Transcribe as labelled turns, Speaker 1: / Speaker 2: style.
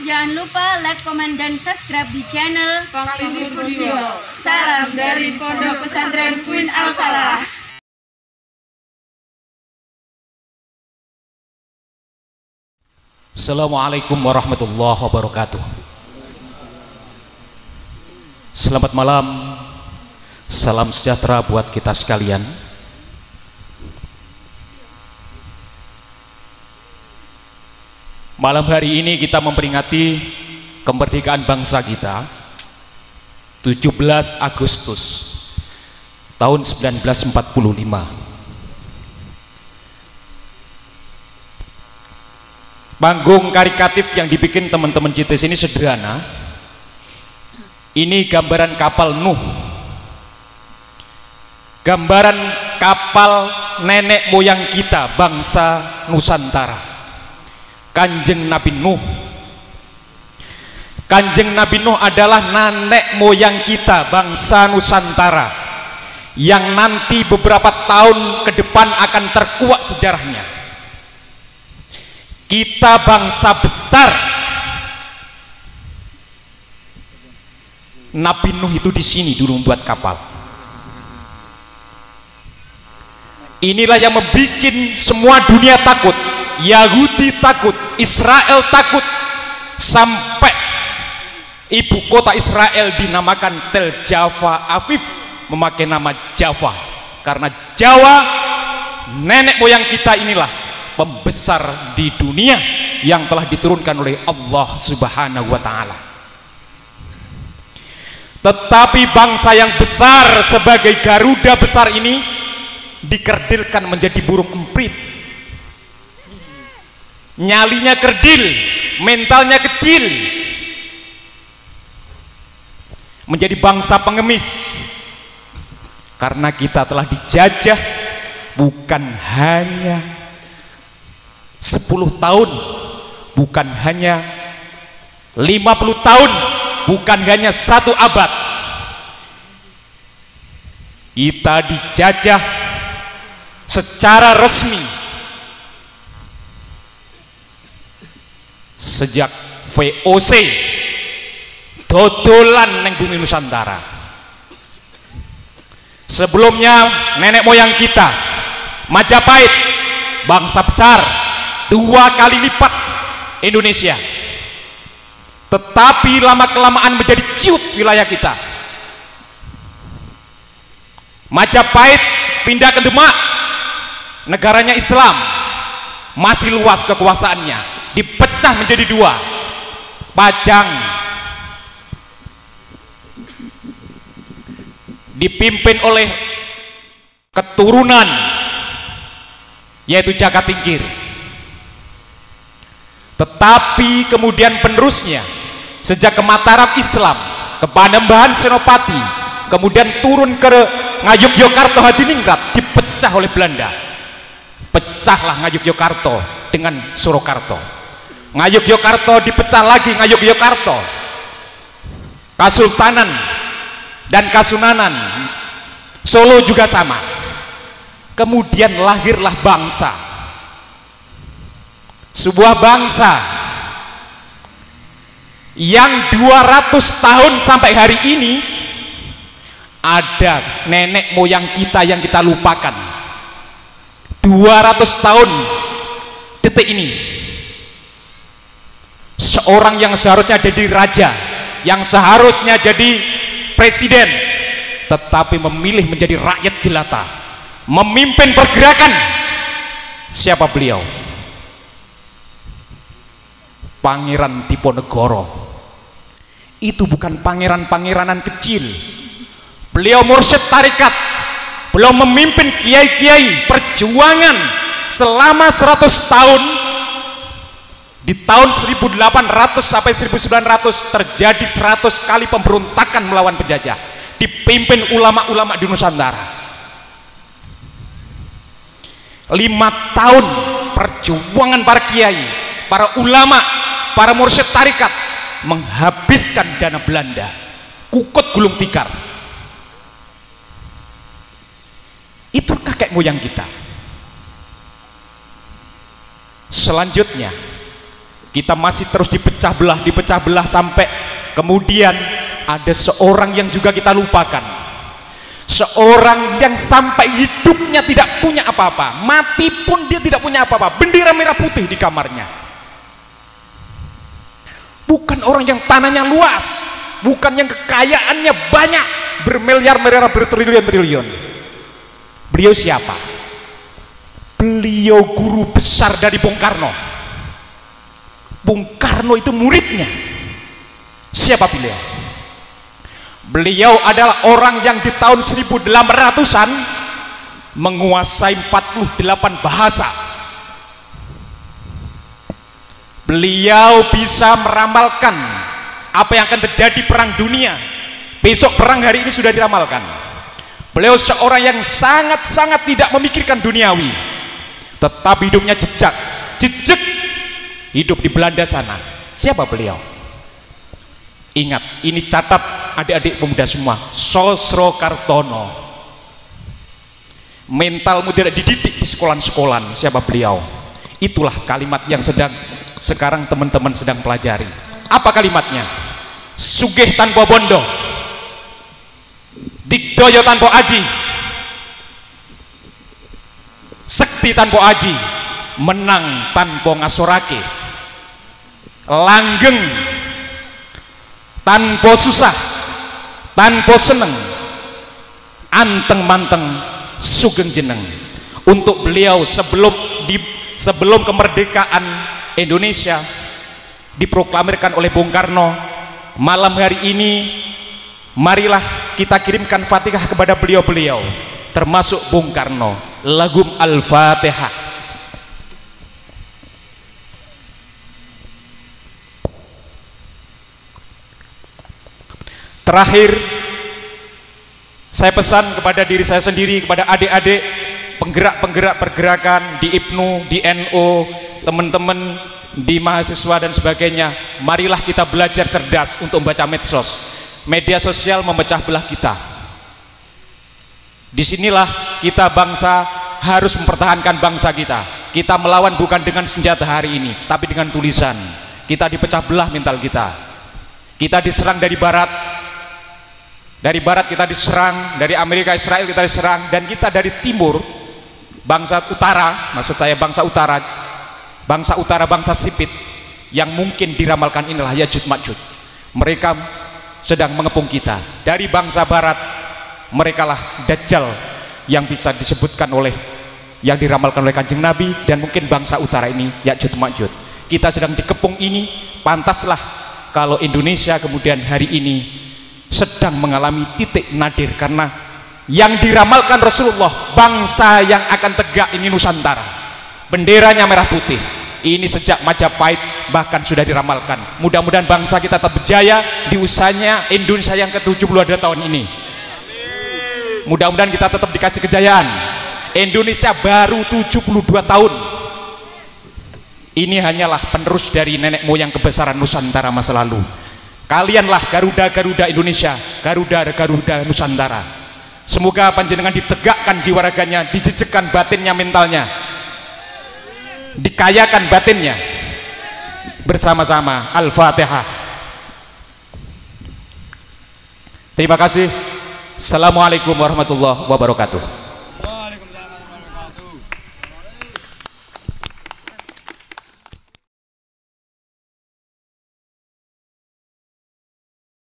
Speaker 1: Jangan lupa like, comment, dan subscribe di channel
Speaker 2: Panglima Budio. Salam dari Pondok Pesantren Queen Al-Falah.
Speaker 3: Assalamualaikum warahmatullahi wabarakatuh. Selamat malam, salam sejahtera buat kita sekalian. Malam hari ini kita memperingati kemerdekaan bangsa kita 17 Agustus tahun 1945. Panggung karikatif yang dibikin teman-teman CITES ini sederhana. Ini gambaran kapal Nuh, gambaran kapal nenek moyang kita bangsa Nusantara, Kanjeng Nabi Nuh. Kanjeng Nabi Nuh adalah nenek moyang kita bangsa Nusantara yang nanti beberapa tahun ke depan akan terkuak sejarahnya. Kita bangsa besar. Nabi Nuh itu di sini dulu membuat kapal. Inilah yang membuat semua dunia takut. Yahudi takut, Israel takut, sampai ibu kota Israel dinamakan Tel Java Aviv, memakai nama Java karena Jawa nenek moyang kita inilah pembesar di dunia yang telah diturunkan oleh Allah Subhanahu wa Ta'ala. Tetapi bangsa yang besar sebagai Garuda besar ini dikerdilkan menjadi burung emprit. Nyalinya kerdil, mentalnya kecil, menjadi bangsa pengemis karena kita telah dijajah bukan hanya 10 tahun, bukan hanya 50 tahun, bukan hanya 1 abad. Kita dijajah secara resmi sejak VOC, dodolan neng bumi Nusantara. Sebelumnya nenek moyang kita Majapahit, bangsa besar 2 kali lipat Indonesia, tetapi lama-kelamaan menjadi ciut wilayah kita. Majapahit pindah ke Demak, negaranya Islam, masih luas kekuasaannya, dipecah menjadi 2. Pajang dipimpin oleh keturunan yaitu Jaka Tingkir. Tetapi kemudian penerusnya sejak ke Mataram Islam, ke Panembahan Senopati, kemudian turun ke Ngayogyakarta Hadiningrat, dipecah oleh Belanda. Pecahlah Ngayogyakarta dengan Surakarta. Ngayogyakarta dipecah lagi, Ngayogyakarta, Kasultanan dan Kasunanan. Solo juga sama. Kemudian lahirlah bangsa, sebuah bangsa yang 200 tahun sampai hari ini ada nenek moyang kita yang kita lupakan. 200 tahun detik ini, seorang yang seharusnya jadi raja, yang seharusnya jadi presiden, tetapi memilih menjadi rakyat jelata, memimpin pergerakan. Siapa beliau? Pangeran Diponegoro. Itu bukan pangeran-pangeranan kecil. Beliau mursyid tarikat. Beliau memimpin kiai-kiai perjuangan selama 100 tahun. Di tahun 1800 sampai 1900 terjadi 100 kali pemberontakan melawan penjajah, dipimpin ulama-ulama di Nusantara. 5 tahun perjuangan para kiai, para ulama, para mursyid tarikat menghabiskan dana Belanda, kukut gulung tikar. Itu kakek moyang kita. Selanjutnya Kita masih terus dipecah belah sampai kemudian ada seorang yang juga kita lupakan. Seorang yang sampai hidupnya tidak punya apa-apa, mati pun dia tidak punya apa-apa, bendera merah putih di kamarnya. Bukan orang yang tanahnya luas, bukan yang kekayaannya banyak, bermiliar-miliar, bertriliun-triliun. Beliau siapa? Beliau guru besar dari Bung Karno. Bung Karno itu muridnya. Siapa beliau? Beliau adalah orang yang di tahun 1800-an menguasai 48 bahasa. Beliau bisa meramalkan apa yang akan terjadi perang dunia. Besok perang hari ini sudah diramalkan. Beliau seorang yang sangat-sangat tidak memikirkan duniawi, tetapi hidupnya jejak hidup di Belanda sana. Siapa beliau? Ingat, ini catat adik-adik pemuda semua, Sosro Kartono. Mentalmu tidak dididik di sekolah-sekolahan. Siapa beliau? Itulah kalimat yang sekarang teman-teman sedang pelajari. Apa kalimatnya? Sugih tanpa bondo, digdoyo tanpa aji, sekti tanpa aji, menang tanpa ngasorake, langgeng tanpa susah, tanpa seneng, anteng manteng sugeng jeneng. Untuk beliau sebelum kemerdekaan Indonesia diproklamirkan oleh Bung Karno, malam hari ini marilah kita kirimkan Fatihah kepada beliau-beliau, termasuk Bung Karno. Lagum Al-Fatihah. Terakhir, saya pesan kepada diri saya sendiri, kepada adik-adik penggerak-penggerak pergerakan di IPNU, di NU, teman-teman di mahasiswa dan sebagainya. Marilah kita belajar cerdas untuk membaca medsos. Media sosial memecah belah kita. Disinilah kita bangsa harus mempertahankan bangsa kita. Kita melawan bukan dengan senjata hari ini, tapi dengan tulisan. Kita dipecah belah mental kita. Kita diserang dari barat. Dari barat kita diserang, dari Amerika Israel kita diserang, dan kita dari timur, bangsa utara, maksud saya bangsa utara, bangsa sipit yang mungkin diramalkan inilah Ya'juj Ma'juj. Mereka sedang mengepung kita. Dari bangsa barat, merekalah Dajjal yang bisa disebutkan oleh, yang diramalkan oleh Kanjeng Nabi, dan mungkin bangsa utara ini Ya'juj Ma'juj. Kita sedang dikepung ini. Pantaslah kalau Indonesia kemudian hari ini sedang mengalami titik nadir, karena yang diramalkan Rasulullah, bangsa yang akan tegak ini Nusantara, benderanya merah putih. Ini sejak Majapahit bahkan sudah diramalkan. Mudah-mudahan bangsa kita tetap berjaya di usahanya Indonesia yang ke-72 tahun ini. Mudah-mudahan kita tetap dikasih kejayaan. Indonesia baru 72 tahun. Ini hanyalah penerus dari nenek moyang kebesaran Nusantara masa lalu. Kalianlah Garuda-Garuda Indonesia, Garuda-Garuda Nusantara. Semoga panjenengan ditegakkan jiwa raganya, dijejekkan batinnya, mentalnya, dikayakan batinnya. Bersama-sama Al-Fatihah. Terima kasih. Assalamualaikum warahmatullahi wabarakatuh.